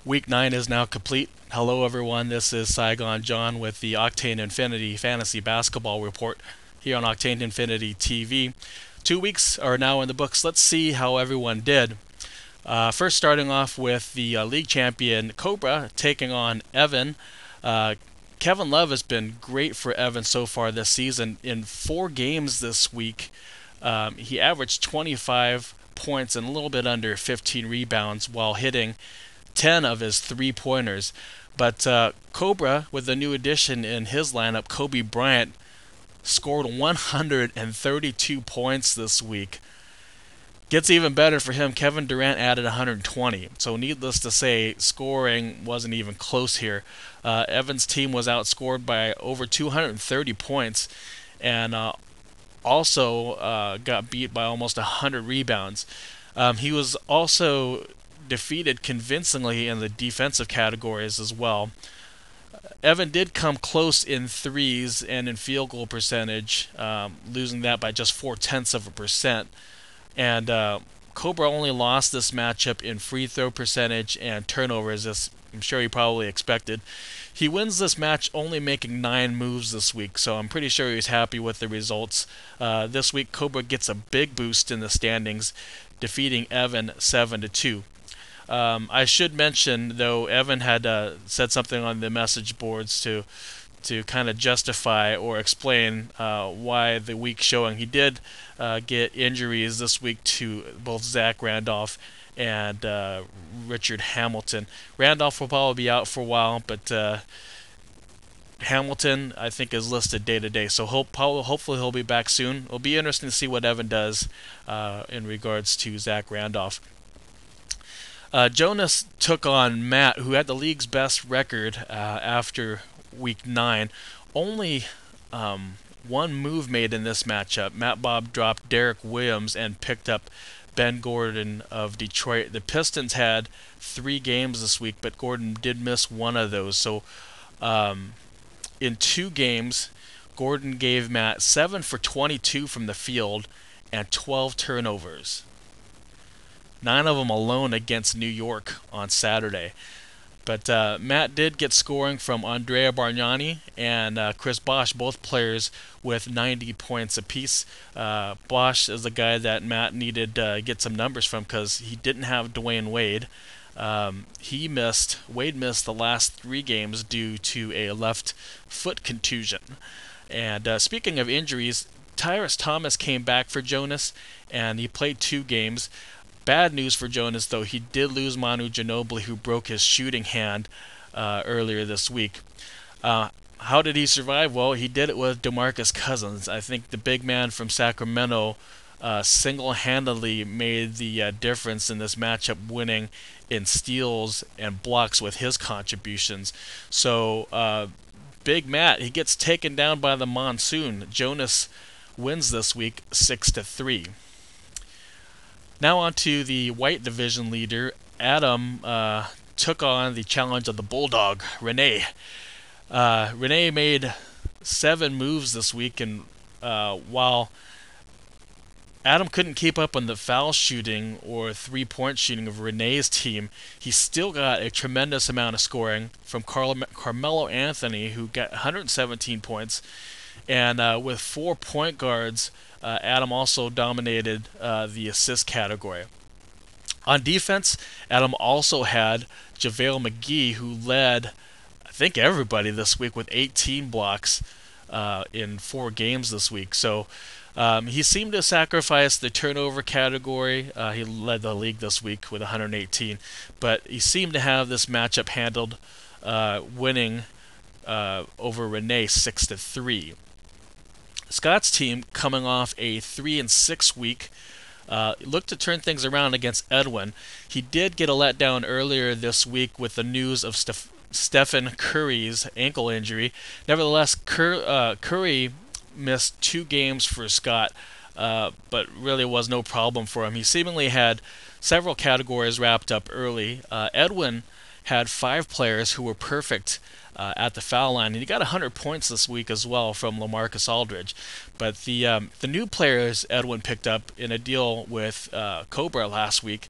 Week 9 is now complete. Hello, everyone. This is Saigon John with the Octane Infinity Fantasy Basketball Report here on Octane Infinity TV. 2 weeks are now in the books. Let's see how everyone did. First, starting off with the league champion Cobra taking on Evan. Uh, Kevin Love has been great for Evan so far this season. In 4 games this week, he averaged 25 points and a little bit under 15 rebounds while hitting 10 of his 3 pointers. But Cobra, with a new addition in his lineup, Kobe Bryant, scored 132 points this week. Gets even better for him. Kevin Durant added 120. So, needless to say, scoring wasn't even close here. Evans' team was outscored by over 230 points and also got beat by almost 100 rebounds. He was also defeated convincingly in the defensive categories as well. Evan did come close in threes and in field goal percentage, losing that by just 0.4%. And Cobra only lost this matchup in free throw percentage and turnovers, as I'm sure he probably expected. He wins this match only making 9 moves this week, so I'm pretty sure he's happy with the results. This week, Cobra gets a big boost in the standings, defeating Evan 7-2. I should mention, though, Evan had said something on the message boards to kind of justify or explain why the weak showing. He did get injuries this week to both Zach Randolph and Richard Hamilton. Randolph will probably be out for a while, but Hamilton, I think, is listed day to day, so hopefully he'll be back soon. It'll be interesting to see what Evan does in regards to Zach Randolph. Jonas took on Matt, who had the league's best record after week 9. Only 1 move made in this matchup. Matt Bob dropped Derek Williams and picked up Ben Gordon of Detroit. The Pistons had 3 games this week, but Gordon did miss one of those. So in 2 games, Gordon gave Matt 7 for 22 from the field and 12 turnovers. 9 of them alone against New York on Saturday. But Matt did get scoring from Andrea Bargnani and Chris Bosh, both players with 90 points apiece. Bosh is the guy that Matt needed to get some numbers from because he didn't have Dwayne Wade. Wade missed the last 3 games due to a left foot contusion. And speaking of injuries, Tyrus Thomas came back for Jonas, and he played 2 games. Bad news for Jonas, though. He did lose Manu Ginobili, who broke his shooting hand earlier this week. How did he survive? Well, he did it with DeMarcus Cousins. I think the big man from Sacramento single-handedly made the difference in this matchup, winning in steals and blocks with his contributions. So, Big Matt, he gets taken down by the monsoon. Jonas wins this week 6-3. Now on to the white division leader. Adam took on the challenge of the Bulldog, Renee. Renee made 7 moves this week, and while Adam couldn't keep up on the foul shooting or 3-point shooting of Renee's team, he still got a tremendous amount of scoring from Carmelo Anthony, who got 117 points. And with 4 point guards, Adam also dominated the assist category. On defense, Adam also had JaVale McGee, who led, I think, everybody this week with 18 blocks in 4 games this week. So he seemed to sacrifice the turnover category. He led the league this week with 118, but he seemed to have this matchup handled, winning over Renee 6-3. Scott's team, coming off a 3-6 week, looked to turn things around against Edwin. He did get a letdown earlier this week with the news of Stephen Curry's ankle injury. Nevertheless, Curry missed 2 games for Scott, but really was no problem for him. He seemingly had several categories wrapped up early. Edwin had 5 players who were perfect at the foul line, and he got 100 points this week as well from LaMarcus Aldridge. But the new players Edwin picked up in a deal with Cobra last week,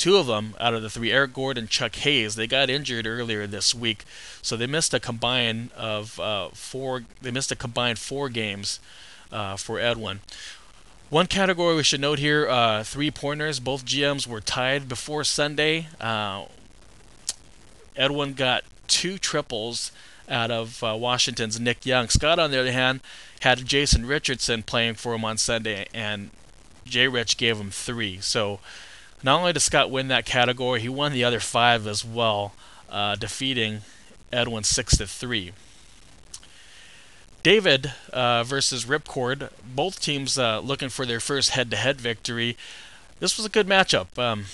two of them out of the three, Eric Gordon, Chuck Hayes, they got injured earlier this week, so they missed a combined of four. They missed a combined 4 games for Edwin. One category we should note here: 3-pointers. Both GMs were tied before Sunday. Edwin got 2 triples out of Washington's Nick Young. Scott, on the other hand, had Jason Richardson playing for him on Sunday, and J. Rich gave him 3. So not only did Scott win that category, he won the other 5 as well, defeating Edwin 6-3. David versus Ripcord, both teams looking for their first head-to-head victory. This was a good matchup.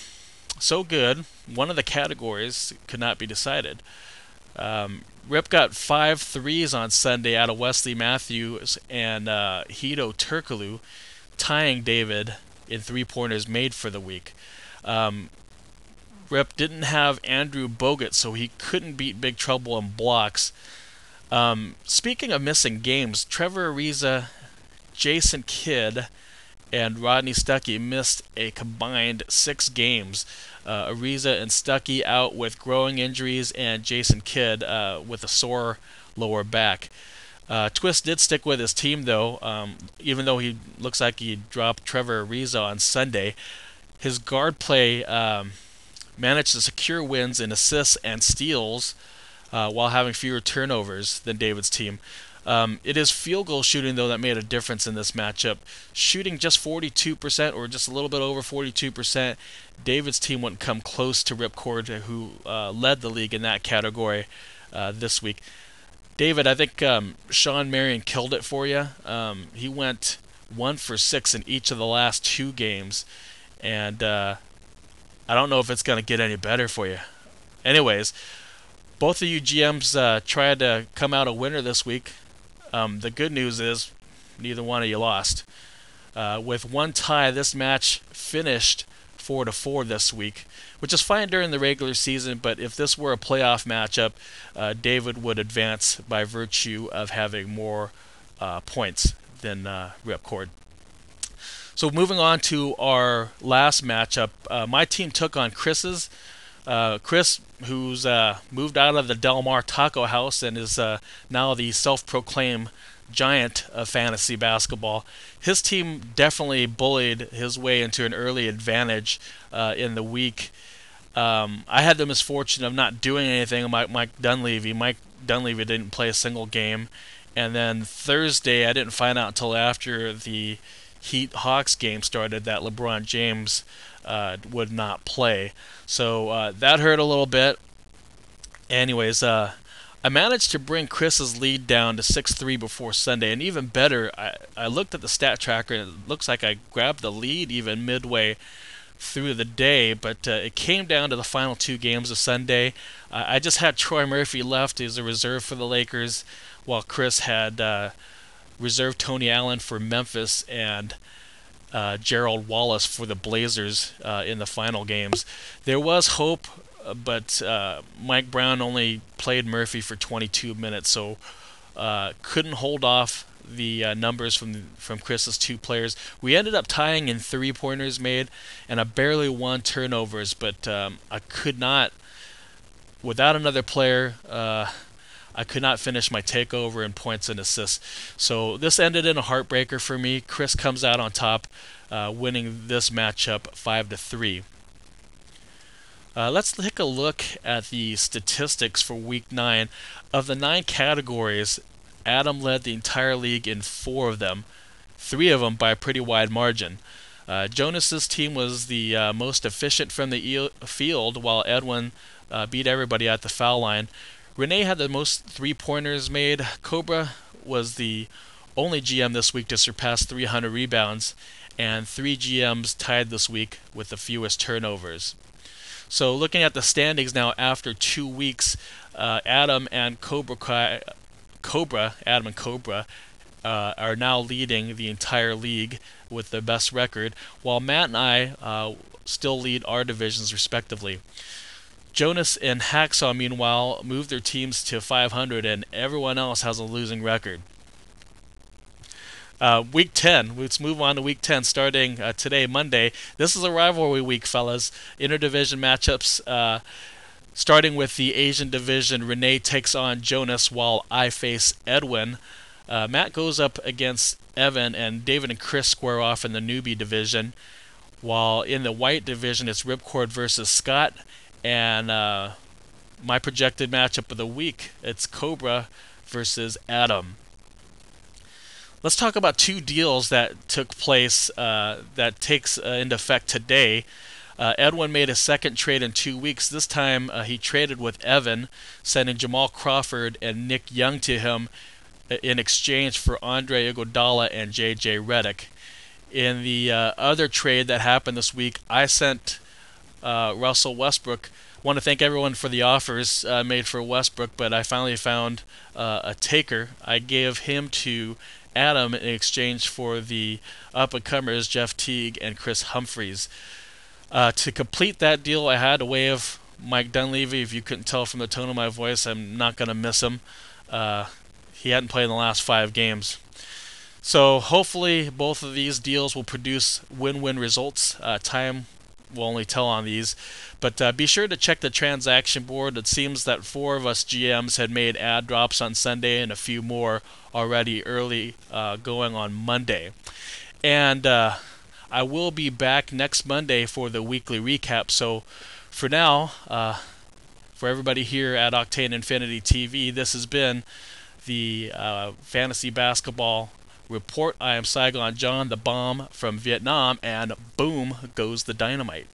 So good, one of the categories could not be decided. Rip got 5 threes on Sunday out of Wesley Matthews and Hito Turkoglu, tying David in 3-pointers made for the week. Rip didn't have Andrew Bogut, so he couldn't beat Big Trouble in blocks. Speaking of missing games, Trevor Ariza, Jason Kidd, and Rodney Stuckey missed a combined 6 games. Ariza and Stuckey out with growing injuries, and Jason Kidd with a sore lower back. Twist did stick with his team, though, even though he looks like he dropped Trevor Ariza on Sunday. His guard play managed to secure wins in assists and steals while having fewer turnovers than David's team. It is field goal shooting, though, that made a difference in this matchup. Shooting just 42%, or just a little bit over 42%, David's team wouldn't come close to Ripcord, who led the league in that category this week. David, I think Sean Marion killed it for you. He went 1 for 6 in each of the last 2 games, and I don't know if it's going to get any better for you. Anyways, both of you GMs tried to come out a winner this week. The good news is neither one of you lost. With one tie, this match finished 4-4 this week, which is fine during the regular season, but if this were a playoff matchup, David would advance by virtue of having more points than Ripcord. So moving on to our last matchup, my team took on Chris's. Chris, who's moved out of the Del Mar Taco House and is now the self-proclaimed giant of fantasy basketball. His team definitely bullied his way into an early advantage in the week. I had the misfortune of not doing anything. Mike Dunleavy didn't play a single game. And then Thursday, I didn't find out until after the Heat-Hawks game started that LeBron James would not play. So that hurt a little bit. Anyways, I managed to bring Chris's lead down to 6-3 before Sunday. And even better, I looked at the stat tracker, and it looks like I grabbed the lead even midway through the day, but it came down to the final 2 games of Sunday. I just had Troy Murphy left as a reserve for the Lakers, while Chris had reserved Tony Allen for Memphis and Gerald Wallace for the Blazers in the final games. There was hope, but Mike Brown only played Murphy for 22 minutes, so couldn't hold off the numbers from Chris's 2 players. We ended up tying in 3-pointers made, and I barely won turnovers, but I could not, without another player, I could not finish my takeover in points and assists. So this ended in a heartbreaker for me. Chris comes out on top, winning this matchup 5-3. Let's take a look at the statistics for Week 9. Of the 9 categories, Adam led the entire league in 4 of them, 3 of them by a pretty wide margin. Jonas's team was the most efficient from the field, while Edwin beat everybody at the foul line. Renee had the most 3-pointers made. Cobra was the only GM this week to surpass 300 rebounds, and 3 GMs tied this week with the fewest turnovers. So looking at the standings now after 2 weeks, Adam and Cobra are now leading the entire league with the best record, while Matt and I still lead our divisions respectively. Jonas and Hacksaw, meanwhile, moved their teams to 500, and everyone else has a losing record. Week 10. Let's move on to Week 10, starting today, Monday. This is a rivalry week, fellas. Interdivision matchups. Starting with the Asian division, Renee takes on Jonas while I face Edwin. Matt goes up against Evan, and David and Chris square off in the newbie division. While in the white division, it's Ripcord versus Scott. And my projected matchup of the week, it's Cobra versus Adam. Let's talk about two deals that took place that takes into effect today. Edwin made a second trade in 2 weeks. This time he traded with Evan, sending Jamal Crawford and Nick Young to him in exchange for Andre Iguodala and J.J. Redick. In the other trade that happened this week, I sent Russell Westbrook. I want to thank everyone for the offers made for Westbrook, but I finally found a taker. I gave him to Adam in exchange for the up-and-comers Jeff Teague and Chris Humphreys. To complete that deal, I had a way of Mike Dunleavy. If you couldn't tell from the tone of my voice, I'm not going to miss him. He hadn't played in the last 5 games. So hopefully both of these deals will produce win-win results. Time will only tell on these. But be sure to check the transaction board. It seems that 4 of us GMs had made ad drops on Sunday and a few more already early going on Monday. And I will be back next Monday for the weekly recap. So for now, for everybody here at Octane Infinity TV, this has been the Fantasy Basketball Report. I am Saigon John, the bomb from Vietnam, and boom goes the dynamite.